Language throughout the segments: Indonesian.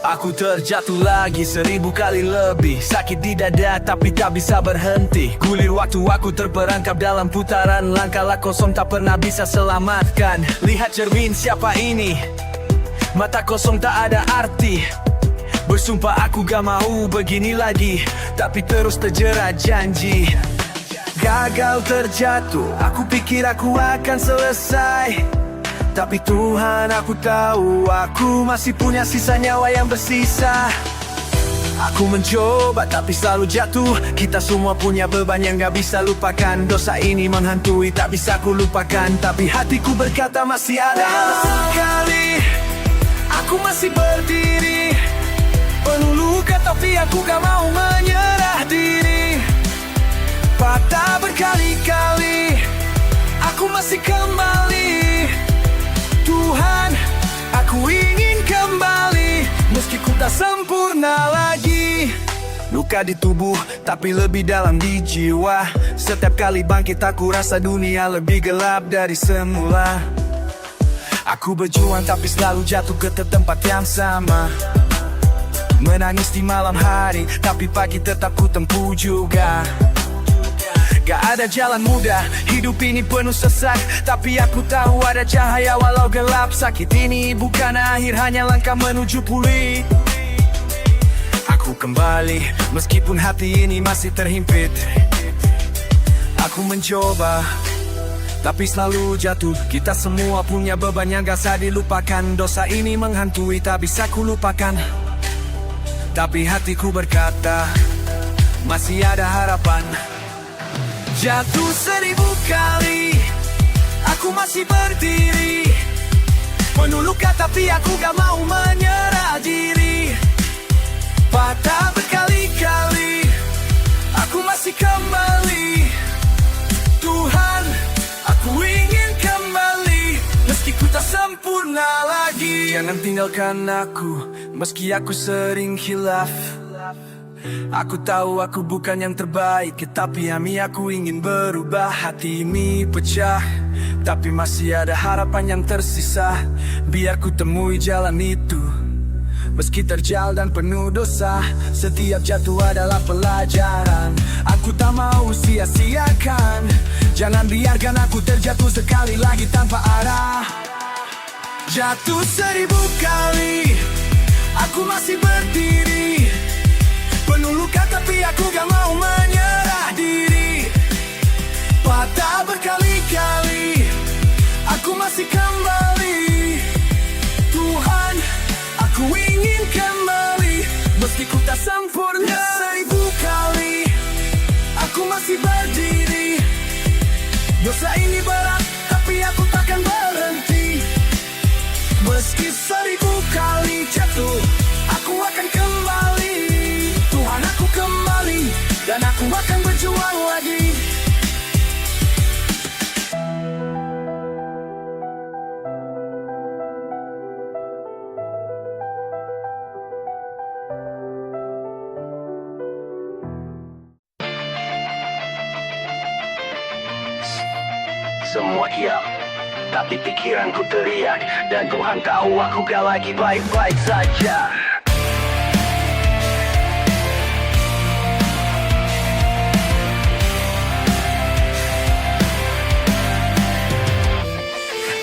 Aku terjatuh lagi 1000 kali lebih. Sakit di dada tapi tak bisa berhenti. Gulir waktu aku terperangkap dalam putaran. Langkahlah kosong tak pernah bisa selamatkan. Lihat cermin siapa ini. Mata kosong tak ada arti. Bersumpah aku gak mau begini lagi, tapi terus terjerat janji. Gagal terjatuh, aku pikir aku akan selesai. Tapi Tuhan aku tahu, aku masih punya sisa nyawa yang bersisa. Aku mencoba tapi selalu jatuh. Kita semua punya beban yang gak bisa lupakan. Dosa ini menghantui tak bisa ku lupakan. Tapi hatiku berkata masih ada sekali. Aku masih berdiri, penuh luka tapi aku gak mau menyerah diri. Patah berkali-kali, aku masih kembali. Tuhan, aku ingin kembali. Meski ku tak sempurna lagi. Luka di tubuh, tapi lebih dalam di jiwa. Setiap kali bangkit aku rasa dunia lebih gelap dari semula. Aku berjuang tapi selalu jatuh ke tempat yang sama. Menangis di malam hari, tapi pagi tetap ku tempuh juga. Gak ada jalan mudah, hidup ini penuh sesak. Tapi aku tahu ada cahaya walau gelap. Sakit ini bukan akhir, hanya langkah menuju pulih. Aku kembali, meskipun hati ini masih terhimpit. Aku mencoba, tapi selalu jatuh. Kita semua punya beban yang gak bisa dilupakan. Dosa ini menghantui, tak bisa ku lupakan. Tapi hatiku berkata, masih ada harapan. Jatuh 1000 kali, aku masih berdiri. Penuh luka tapi aku gak mau menyerah diri. Patah berkali-kali, aku masih kembali. Tuhan, aku ingin kembali. Meski ku tak sempurna lagi. Jangan tinggalkan aku, meski aku sering khilaf. Aku tahu aku bukan yang terbaik, tapi aku ingin berubah. Hati ini pecah, tapi masih ada harapan yang tersisa. Biar ku temui jalan itu, meski terjal dan penuh dosa. Setiap jatuh adalah pelajaran, aku tak mau sia-siakan. Jangan biarkan aku terjatuh sekali lagi tanpa arah. Jatuh 1000 kali, aku masih berdiri. Penuh luka tapi aku gak mau menyerah diri. Patah berkali-kali, aku masih kembali. Tuhan, aku ingin kembali. Meski ku tak sempurna 1000 kali, aku masih berdiri. Dosa ini berat, tapi aku takkan berhenti. Meski 1000 kali jatuh, aku akan kembali. Tuhan, aku kembali, dan aku akan berjuang lagi. Semua diam, tapi pikiranku teriak. Dan Tuhan tahu aku gak lagi baik-baik saja.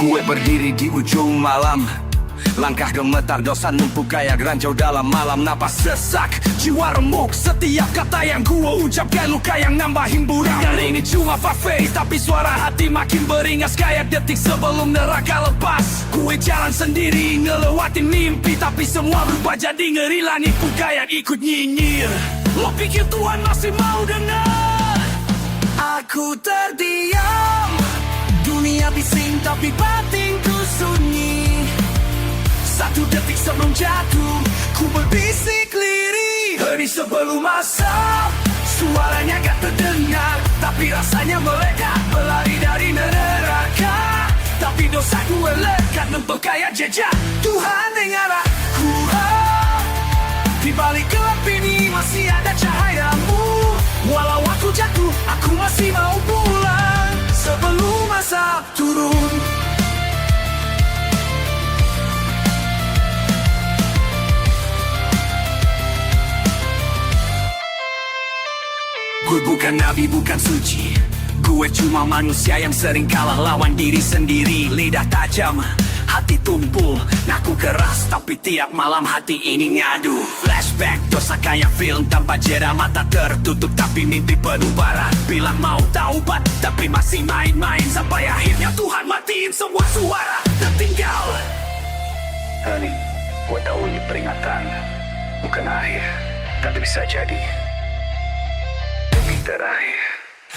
Gue berdiri di ujung malam, langkah gemetar, dosa numpuk kayak ranjau dalam malam. Napas sesak, jiwa remuk, setiap kata yang gue ucapkan luka yang nambah himburan. Dan ini cuma fake, tapi suara hati makin beringas kayak detik sebelum neraka lepas. Gue jalan sendiri, ngelewatin mimpi, tapi semua berubah jadi ngeri. Langitku kayak ikut nyinyir. Lo pikir Tuhan masih mau dengar? Aku terdiam, dunia bising tapi batinku sunyi. Satu detik sebelum jatuh, ku berbisik lirih. Heri sebelum asap, suaranya gak terdengar, tapi rasanya melekat, berlari dari neraka. Tapi dosa gue lekat, nempel kayak jejak. Tuhan dengar aku, di balik gelap ini masih ada cahayamu. Walau aku jatuh, aku masih mau pulang sebelum asap turun. Gue bukan nabi, bukan suci. Gue cuma manusia yang sering kalah lawan diri sendiri. Lidah tajam, hati tumpul, ngaku keras, tapi tiap malam hati ini ngadu. Flashback, dosa kayak film tanpa jeda. Mata tertutup tapi mimpi penuh bara. Bilang mau taubat tapi masih main-main. Sampai akhirnya Tuhan matiin semua suara. Tertinggal. Honey, gue tahu ini peringatan, bukan akhir, tapi bisa jadi demi terakhir.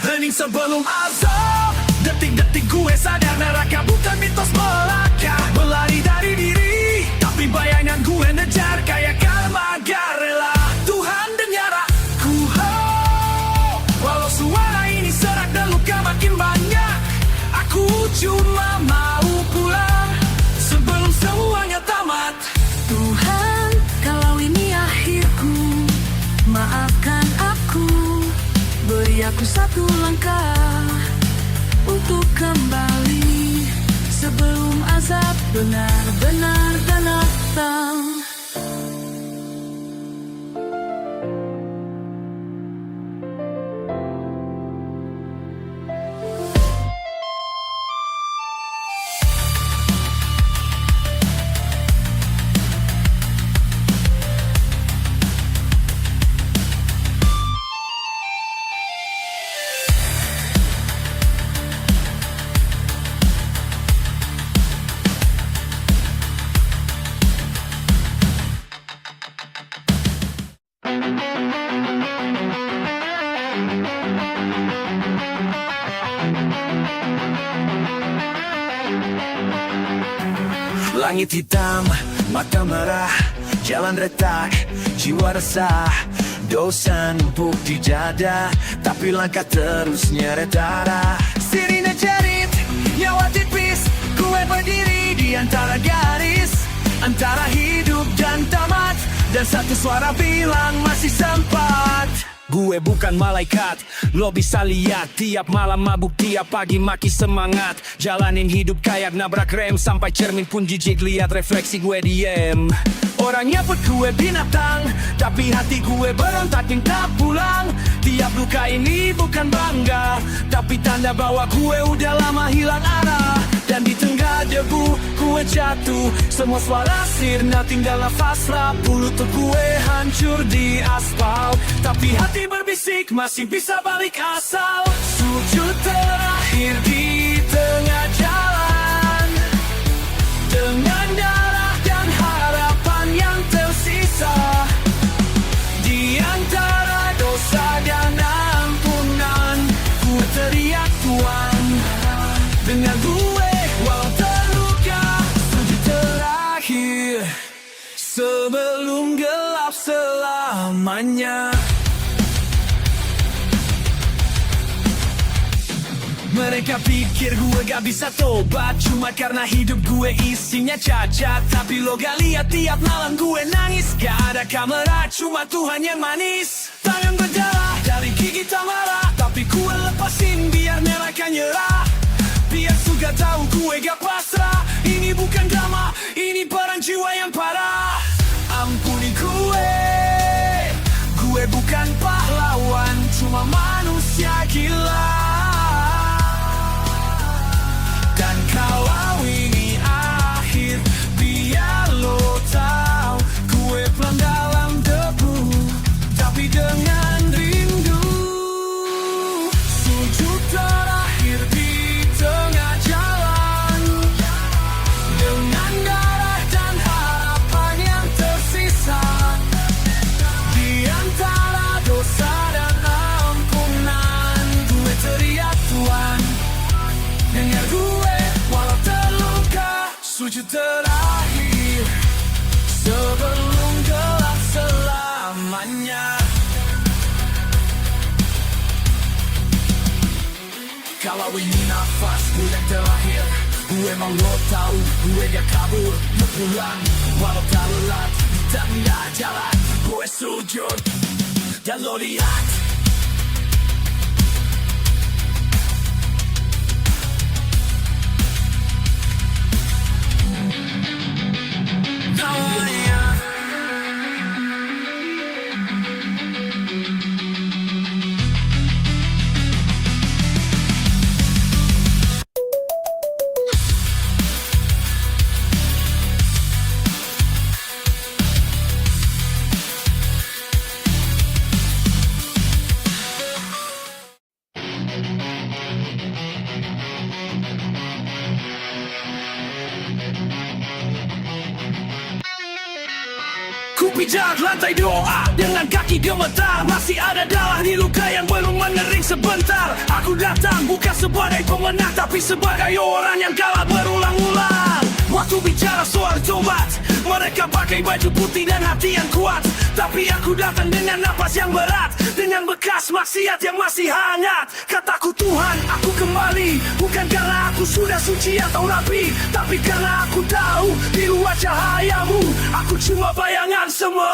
Hening sebelum azab, detik-detik gue sadar neraka bukan mitos belaka. Berlari dari diri, tapi bayangan gue ngejar kayak karma. Gak rela Tuhan dengar aku, walau suara ini serak dan luka makin banyak. Aku cuma mau pulang sebelum semuanya tamat. Tuhan, kalau ini akhirku, maafkan aku. Beri aku satu langkah untuk kembali sebelum azab benar-benar datang. Langit hitam, mata merah, jalan retak, jiwa resah. Dosa numpuk di dada, tapi langkah terus nyeret darah. Sirine jerit, nyawa tipis, gue berdiri di antara garis, antara hidup dan tamat. Dan satu suara bilang masih sempat. Gue bukan malaikat, lo bisa lihat. Tiap malam mabuk, tiap pagi maki semangat. Jalanin hidup kayak nabrak rem, sampai cermin pun jijik lihat refleksi gue diem. Orangnya pun gue binatang, tapi hati gue berontak yang tak pulang. Tiap luka ini bukan bangga, tapi tanda bahwa gue udah lama hilang arah. Dan di tengah debu gue jatuh, semua suara sirna tinggal nafas rapuh. Lutut gue hancur di aspal, tapi hati berbisik masih bisa balik asal. Sujud terakhir di tengah jalan, dengan darah dan harapan yang tersisa. Di antara dosa dan ampunan, ku teriak Tuhan, dengar gue walau terluka. Sujud terakhir sebelum gelap selamanya. Mereka pikir gue gak bisa tobat cuma karena hidup gue isinya cacat. Tapi lo gak lihat tiap malam gue nangis. Gak ada kamera, cuma Tuhan yang manis. Tangan berdarah dari gigi tak marah, tapi gue lepasin biar neraka nyerah. Biar surga tahu gue gak pasrah. Ini bukan drama, ini perang jiwa yang parah. Ampuni gue bukan pahlawan, cuma manusia gila. Dan kalau ini akhir, biar lo tahu gue pelan dalam debu, tapi dengan rindu. Sujud terakhir di tengah jalan, dengan darah dan harapan yang tersisa. Di antara dosa dan ampunan, gue teriak Tuhan, dengar gue walau terluka. Sujud terakhir sebelum gelap selamanya. Kalau ini nafas gue yang terakhir, gue mau lo tahu gue gak kabur. Lo pulang walau tak lelat, di tengah jalan gue sujud dan lo lihat. Ku pijak lantai doa dengan kaki gemetar. Masih ada darah di luka yang belum mengering sebentar. Aku datang bukan sebagai pemenang, tapi sebagai orang yang kalah berulang-ulang. Waktu bicara soal tobat, mereka pakai baju putih dan hati yang kuat. Tapi aku datang dengan napas yang berat, dengan bekas maksiat yang masih hangat. Kataku Tuhan, aku kembali, bukan karena aku sudah suci atau rapi, tapi karena aku tahu di luar cahayamu aku cuma bayangan semua.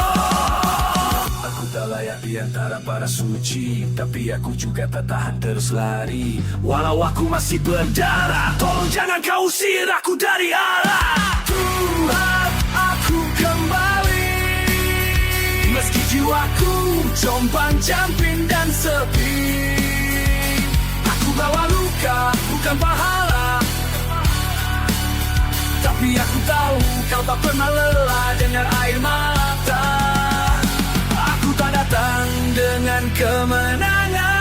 Aku tak layak di antara para suci, tapi aku juga tak tahan terus lari. Walau aku masih berdarah, tolong jangan kau usir aku dari arah. Tuhan, aku kembali, meski jiwaku jompang-camping dan sepi. Aku bawa luka, bukan pahala, tapi aku tahu kau tak pernah lelah dengan air mata. Aku tak datang dengan kemenangan,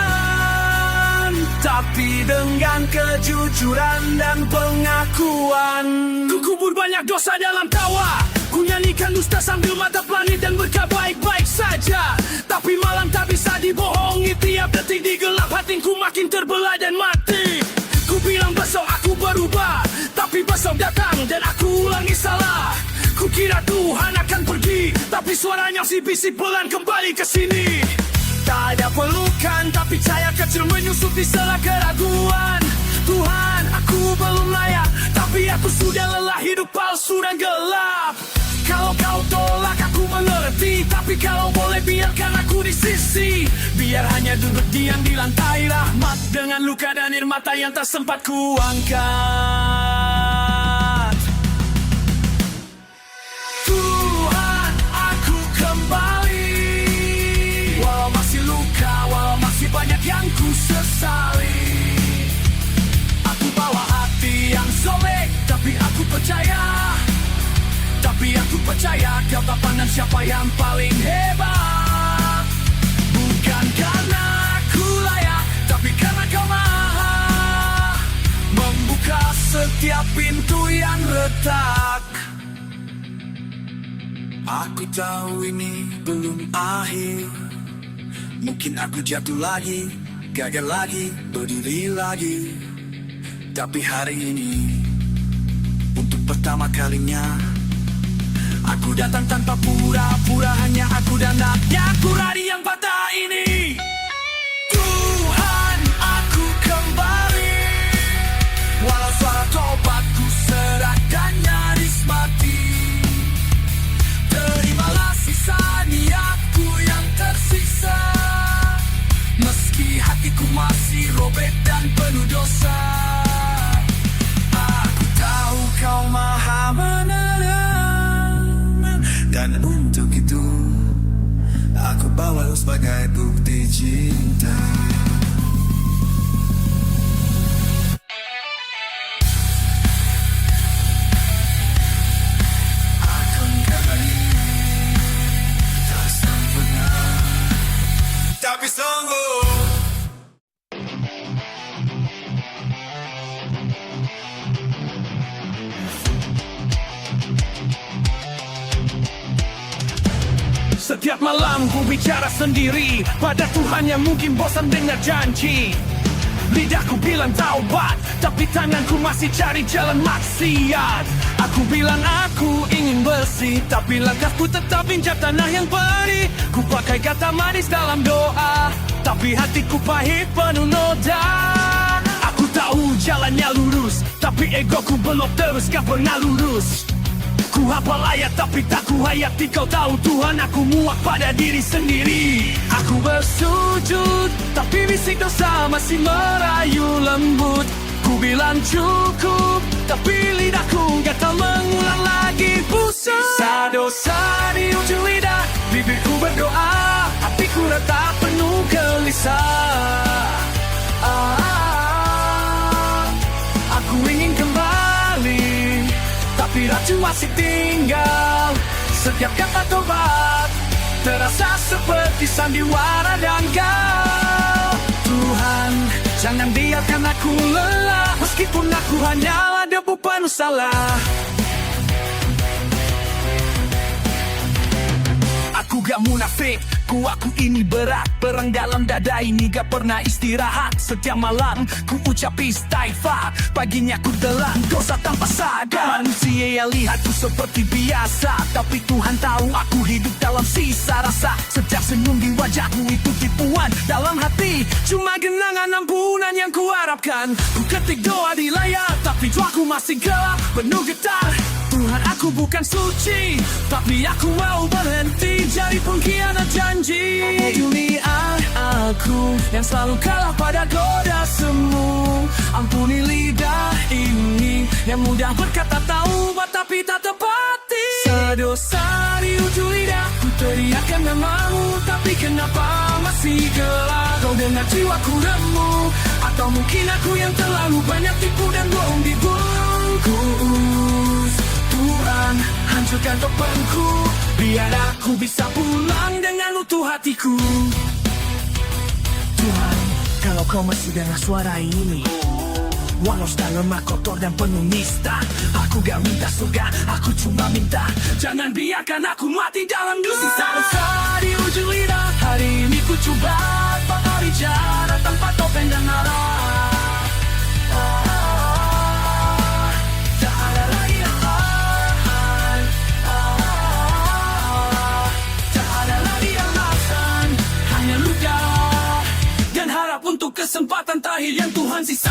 tapi dengan kejujuran dan pengakuan. Ku kubur banyak dosa dalam tawa, ku nyanyikan dusta sambil mata planet dan berkah baik-baik saja. Tapi malam tak bisa dibohongi, tiap detik di gelap hatiku makin terbelah dan mati. Ku bilang besok aku berubah, tapi besok datang dan aku ulangi salah. Ku kira Tuhan akan pergi, tapi suaranya si bisik pelan kembali ke sini. Tak ada pelukan, tapi cahaya kecil menyusup di sela keraguan. Tuhan, aku belum layak, tapi aku sudah lelah hidup palsu dan gelap. Kalau kau tolak aku mengerti, tapi kalau boleh biarkan aku di sisi. Biar hanya duduk diam di lantai rahmat, dengan luka dan air mata yang tak sempat kuangkat. Tuhan, aku kembali, walau masih luka, walau masih banyak yang ku sesali. Aku bawa hati yang sobek, tapi aku percaya. Tapi aku percaya kau tak pandang siapa yang paling hebat. Bukan karena aku layak, tapi karena kau maha membuka setiap pintu yang retak. Aku tahu ini belum akhir, mungkin aku jatuh lagi, gagal lagi, berdiri lagi. Tapi hari ini, untuk pertama kalinya, aku datang tanpa pura-pura, hanya aku dan aku rari yang patah ini. Tuhan, aku kembali, walau suara tobatku serak dan nyaris mati. Terimalah sisa niatku yang tersisa, meski hatiku masih robek dan penuh dosa. Aku tahu kau maha menerang, dan untuk itu aku bawa sebagai bukti cinta. Aku kembali, tak sempurna, tapi sungguh. Setiap malam ku bicara sendiri pada Tuhan yang mungkin bosan dengar janji. Lidahku bilang taubat, tapi tanganku masih cari jalan maksiat. Aku bilang aku ingin bersih, tapi langkahku tetap injak tanah yang perih. Ku pakai kata manis dalam doa, tapi hatiku pahit penuh noda. Aku tahu jalannya lurus, tapi egoku belum terus gak pernah lurus. Ku hafal ayat tapi tak ku hayati. Kau tahu Tuhan, aku muak pada diri sendiri. Aku bersujud, tapi bisik dosa masih merayu lembut. Ku bilang cukup, tapi lidahku gak tahu mengulang lagi. Pusat sisa dosa di ujung lidah, bibirku berdoa, hatiku retak penuh gelisah. Aku ingin kembali, tapi racun masih tinggal. Setiap kata tobat terasa seperti sandiwara dan kau. Tuhan, Jangan biarkan aku lelah, meskipun aku hanyalah debu penuh salah. Aku gak munafik, aku ini berat. Perang dalam dada ini gak pernah istirahat. Setiap malam ku ucap istighfar, paginya ku telan dosa tanpa sadar. Manusia yang lihatku seperti biasa, tapi Tuhan tahu aku hidup dalam sisa rasa. Setiap senyum di wajahmu itu tipuan dalam hati, cuma genangan ampunan yang ku harapkan. Ku ketik doa di layar, tapi doaku masih gelap, penuh getar. Tuhan, aku bukan suci, tapi aku mau berhenti jadi pengkhianat janji. Dunia aku yang selalu kalah pada goda semu. Ampuni lidah ini yang mudah berkata taubat tapi tak tepati. Sedosa di ujung lidahku teriakan namamu, tapi kenapa masih gelap? Kau dengar jiwaku remuk, atau mungkin aku yang terlalu banyak tipu dan bohong dibungkus. Tuhan, hancurkan topanku, biar aku bisa pulang dengan utuh hatiku. Tuhan, kalau kau masih dengar suara ini, walau sudah lemah, kotor dan penuh nista, aku gak minta surga, aku cuma minta jangan biarkan aku mati dalam dosa. Sisa di ujung lidah, hari ini ku coba bakal bicara tanpa topeng dan arah. Untuk kesempatan terakhir yang Tuhan sisa.